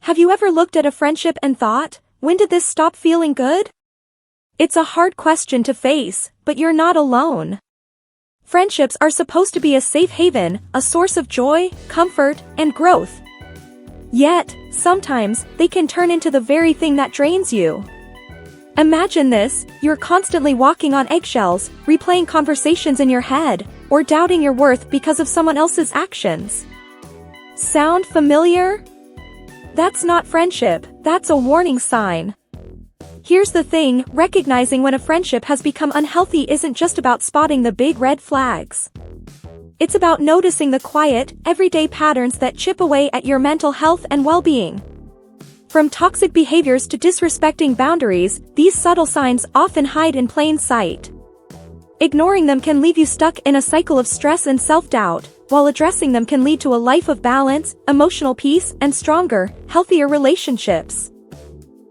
Have you ever looked at a friendship and thought, when did this stop feeling good? It's a hard question to face, but you're not alone. Friendships are supposed to be a safe haven, a source of joy, comfort, and growth. Yet, sometimes, they can turn into the very thing that drains you. Imagine this, you're constantly walking on eggshells, replaying conversations in your head, or doubting your worth because of someone else's actions. Sound familiar? That's not friendship, that's a warning sign. Here's the thing, recognizing when a friendship has become unhealthy isn't just about spotting the big red flags. It's about noticing the quiet, everyday patterns that chip away at your mental health and well-being. From toxic behaviors to disrespecting boundaries, these subtle signs often hide in plain sight. Ignoring them can leave you stuck in a cycle of stress and self-doubt, while addressing them can lead to a life of balance, emotional peace, and stronger, healthier relationships.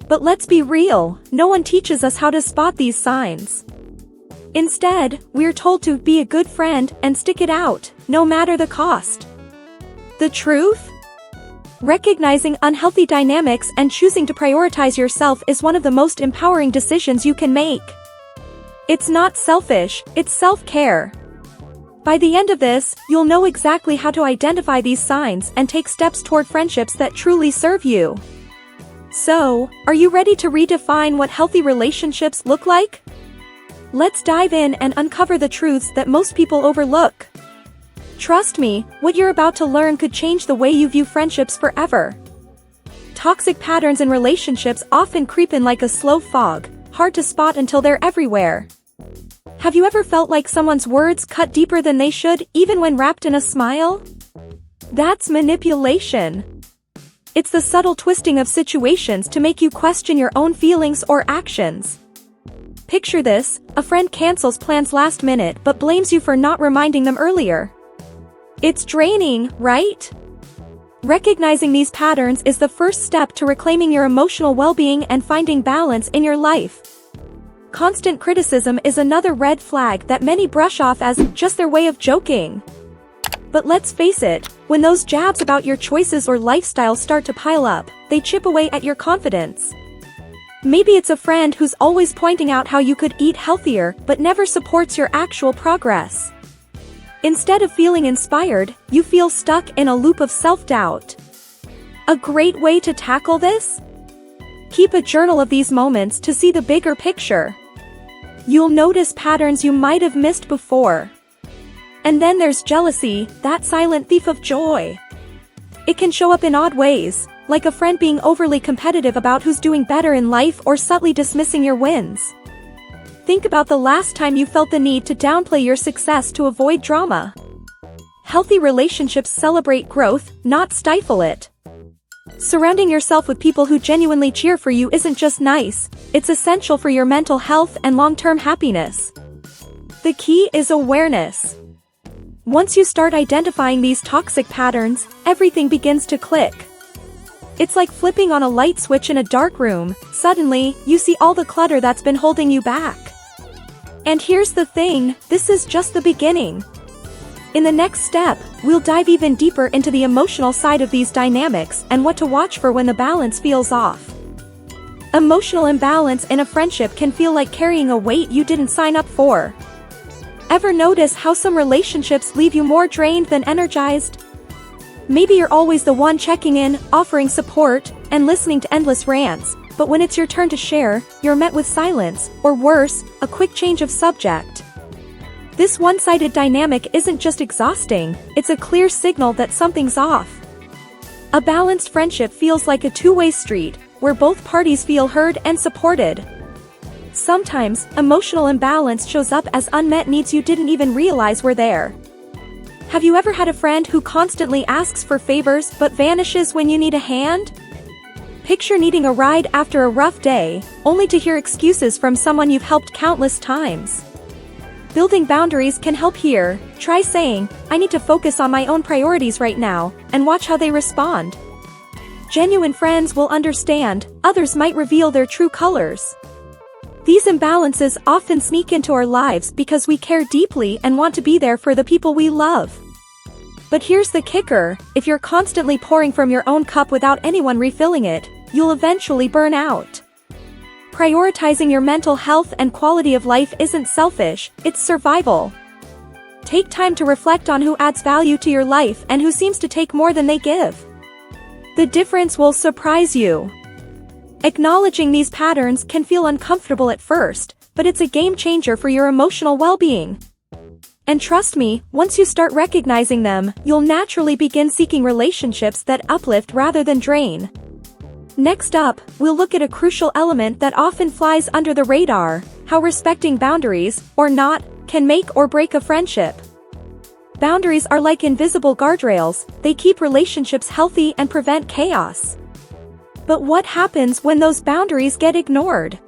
But let's be real, no one teaches us how to spot these signs. Instead, we're told to be a good friend and stick it out, no matter the cost. The truth? Recognizing unhealthy dynamics and choosing to prioritize yourself is one of the most empowering decisions you can make. It's not selfish, it's self-care. By the end of this, you'll know exactly how to identify these signs and take steps toward friendships that truly serve you. So, are you ready to redefine what healthy relationships look like? Let's dive in and uncover the truths that most people overlook. Trust me, what you're about to learn could change the way you view friendships forever. Toxic patterns in relationships often creep in like a slow fog, hard to spot until they're everywhere. Have you ever felt like someone's words cut deeper than they should, even when wrapped in a smile? That's manipulation. It's the subtle twisting of situations to make you question your own feelings or actions. Picture this, a friend cancels plans last minute but blames you for not reminding them earlier. It's draining, right? Recognizing these patterns is the first step to reclaiming your emotional well-being and finding balance in your life. Constant criticism is another red flag that many brush off as just their way of joking. But let's face it, when those jabs about your choices or lifestyle start to pile up, they chip away at your confidence. Maybe it's a friend who's always pointing out how you could eat healthier but never supports your actual progress. Instead of feeling inspired, you feel stuck in a loop of self-doubt. A great way to tackle this? Keep a journal of these moments to see the bigger picture. You'll notice patterns you might have missed before. And then there's jealousy, that silent thief of joy. It can show up in odd ways, like a friend being overly competitive about who's doing better in life or subtly dismissing your wins. Think about the last time you felt the need to downplay your success to avoid drama. Healthy relationships celebrate growth, not stifle it. Surrounding yourself with people who genuinely cheer for you isn't just nice, it's essential for your mental health and long-term happiness. The key is awareness. Once you start identifying these toxic patterns, everything begins to click. It's like flipping on a light switch in a dark room, suddenly, you see all the clutter that's been holding you back. And here's the thing, this is just the beginning. In the next step, we'll dive even deeper into the emotional side of these dynamics and what to watch for when the balance feels off. Emotional imbalance in a friendship can feel like carrying a weight you didn't sign up for. Ever notice how some relationships leave you more drained than energized? Maybe you're always the one checking in, offering support, and listening to endless rants, but when it's your turn to share, you're met with silence, or worse, a quick change of subject. This one-sided dynamic isn't just exhausting, it's a clear signal that something's off. A balanced friendship feels like a two-way street, where both parties feel heard and supported. Sometimes, emotional imbalance shows up as unmet needs you didn't even realize were there. Have you ever had a friend who constantly asks for favors but vanishes when you need a hand? Picture needing a ride after a rough day, only to hear excuses from someone you've helped countless times. Building boundaries can help here. Try saying, "I need to focus on my own priorities right now," and watch how they respond. Genuine friends will understand, others might reveal their true colors. These imbalances often sneak into our lives because we care deeply and want to be there for the people we love. But here's the kicker, if you're constantly pouring from your own cup without anyone refilling it, you'll eventually burn out. Prioritizing your mental health and quality of life isn't selfish, it's survival. Take time to reflect on who adds value to your life and who seems to take more than they give. The difference will surprise you. Acknowledging these patterns can feel uncomfortable at first, but it's a game changer for your emotional well-being. And trust me, once you start recognizing them, you'll naturally begin seeking relationships that uplift rather than drain. Next up, we'll look at a crucial element that often flies under the radar, how respecting boundaries, or not, can make or break a friendship. Boundaries are like invisible guardrails, they keep relationships healthy and prevent chaos. But what happens when those boundaries get ignored?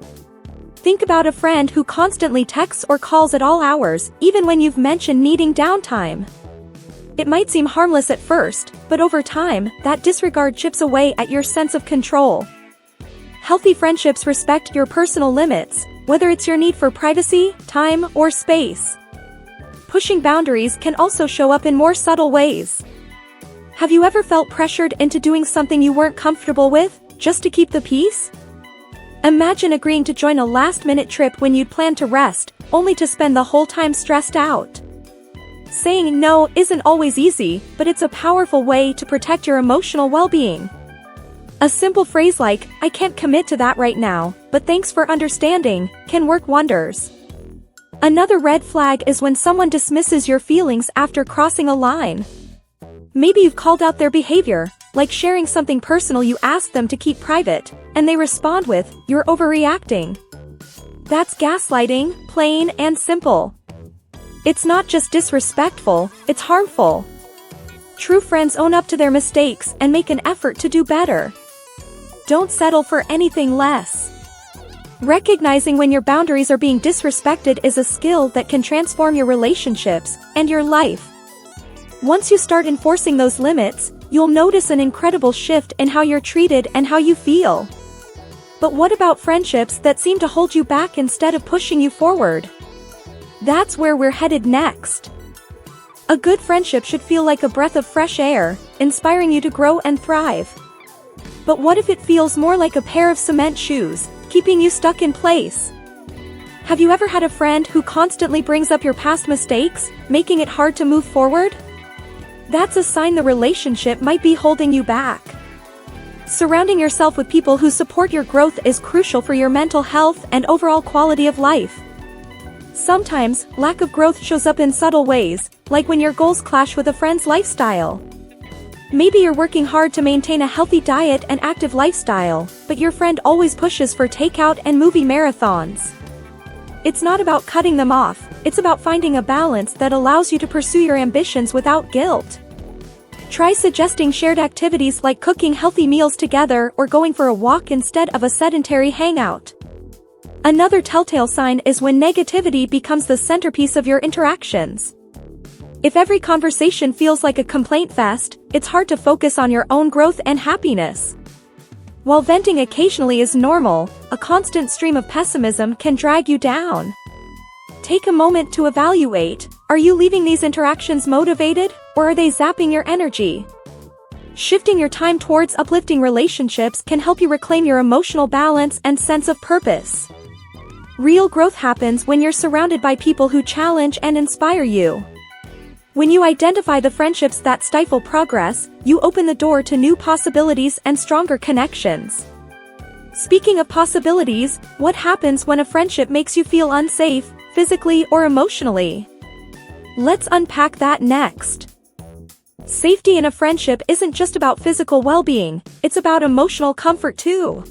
Think about a friend who constantly texts or calls at all hours, even when you've mentioned needing downtime. It might seem harmless at first, but over time, that disregard chips away at your sense of control. Healthy friendships respect your personal limits, whether it's your need for privacy, time, or space. Pushing boundaries can also show up in more subtle ways. Have you ever felt pressured into doing something you weren't comfortable with, just to keep the peace? Imagine agreeing to join a last-minute trip when you'd planned to rest, only to spend the whole time stressed out. Saying no isn't always easy, but it's a powerful way to protect your emotional well-being. A simple phrase like, "I can't commit to that right now, but thanks for understanding," can work wonders. Another red flag is when someone dismisses your feelings after crossing a line. Maybe you've called out their behavior, like sharing something personal you asked them to keep private, and they respond with, "You're overreacting." That's gaslighting, plain and simple. It's not just disrespectful, it's harmful. True friends own up to their mistakes and make an effort to do better. Don't settle for anything less. Recognizing when your boundaries are being disrespected is a skill that can transform your relationships and your life. Once you start enforcing those limits, you'll notice an incredible shift in how you're treated and how you feel. But what about friendships that seem to hold you back instead of pushing you forward? That's where we're headed next. A good friendship should feel like a breath of fresh air, inspiring you to grow and thrive. But what if it feels more like a pair of cement shoes, keeping you stuck in place? Have you ever had a friend who constantly brings up your past mistakes, making it hard to move forward? That's a sign the relationship might be holding you back. Surrounding yourself with people who support your growth is crucial for your mental health and overall quality of life. Sometimes, lack of growth shows up in subtle ways, like when your goals clash with a friend's lifestyle. Maybe you're working hard to maintain a healthy diet and active lifestyle, but your friend always pushes for takeout and movie marathons. It's not about cutting them off, it's about finding a balance that allows you to pursue your ambitions without guilt. Try suggesting shared activities like cooking healthy meals together or going for a walk instead of a sedentary hangout. Another telltale sign is when negativity becomes the centerpiece of your interactions. If every conversation feels like a complaint fest, it's hard to focus on your own growth and happiness. While venting occasionally is normal, a constant stream of pessimism can drag you down. Take a moment to evaluate, are you leaving these interactions motivated, or are they zapping your energy? Shifting your time towards uplifting relationships can help you reclaim your emotional balance and sense of purpose. Real growth happens when you're surrounded by people who challenge and inspire you. When you identify the friendships that stifle progress, you open the door to new possibilities and stronger connections. Speaking of possibilities, what happens when a friendship makes you feel unsafe, physically or emotionally? Let's unpack that next. Safety in a friendship isn't just about physical well-being, it's about emotional comfort too.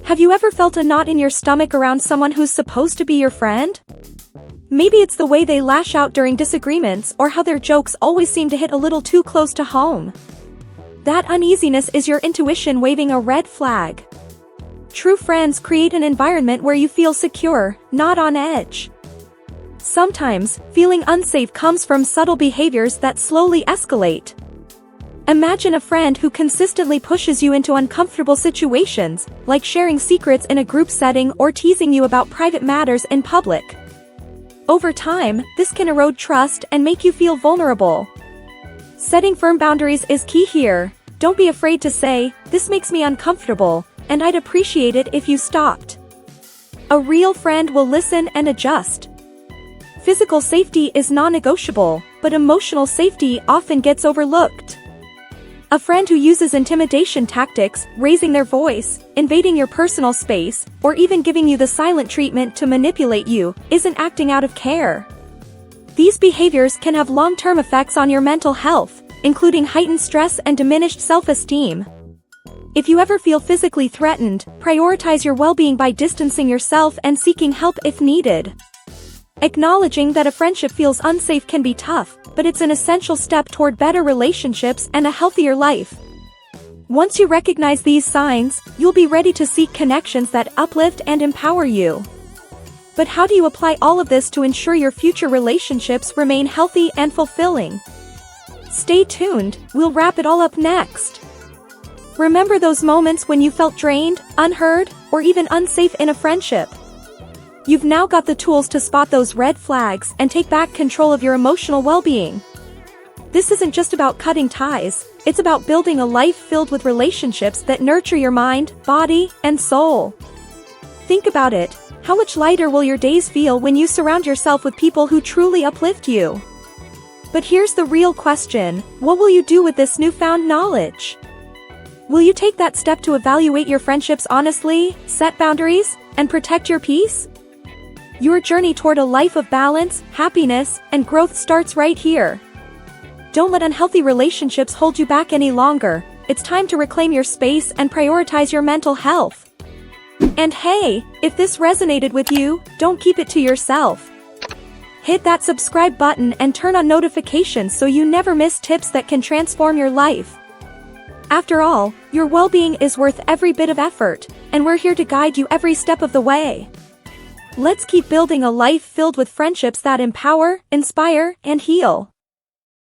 Have you ever felt a knot in your stomach around someone who's supposed to be your friend? Maybe it's the way they lash out during disagreements or how their jokes always seem to hit a little too close to home. That uneasiness is your intuition waving a red flag. True friends create an environment where you feel secure, not on edge. Sometimes, feeling unsafe comes from subtle behaviors that slowly escalate. Imagine a friend who consistently pushes you into uncomfortable situations, like sharing secrets in a group setting or teasing you about private matters in public. Over time, this can erode trust and make you feel vulnerable. Setting firm boundaries is key here. Don't be afraid to say, "This makes me uncomfortable, and I'd appreciate it if you stopped." A real friend will listen and adjust. Physical safety is non-negotiable, but emotional safety often gets overlooked. A friend who uses intimidation tactics, raising their voice, invading your personal space, or even giving you the silent treatment to manipulate you, isn't acting out of care. These behaviors can have long-term effects on your mental health, including heightened stress and diminished self-esteem. If you ever feel physically threatened, prioritize your well-being by distancing yourself and seeking help if needed. Acknowledging that a friendship feels unsafe can be tough, but it's an essential step toward better relationships and a healthier life. Once you recognize these signs, you'll be ready to seek connections that uplift and empower you. But how do you apply all of this to ensure your future relationships remain healthy and fulfilling? Stay tuned, we'll wrap it all up next. Remember those moments when you felt drained, unheard, or even unsafe in a friendship? You've now got the tools to spot those red flags and take back control of your emotional well-being. This isn't just about cutting ties, it's about building a life filled with relationships that nurture your mind, body, and soul. Think about it, how much lighter will your days feel when you surround yourself with people who truly uplift you? But here's the real question, what will you do with this newfound knowledge? Will you take that step to evaluate your friendships honestly, set boundaries, and protect your peace? Your journey toward a life of balance, happiness, and growth starts right here. Don't let unhealthy relationships hold you back any longer. It's time to reclaim your space and prioritize your mental health. And hey, if this resonated with you, don't keep it to yourself. Hit that subscribe button and turn on notifications so you never miss tips that can transform your life. After all, your well-being is worth every bit of effort, and we're here to guide you every step of the way. Let's keep building a life filled with friendships that empower, inspire, and heal.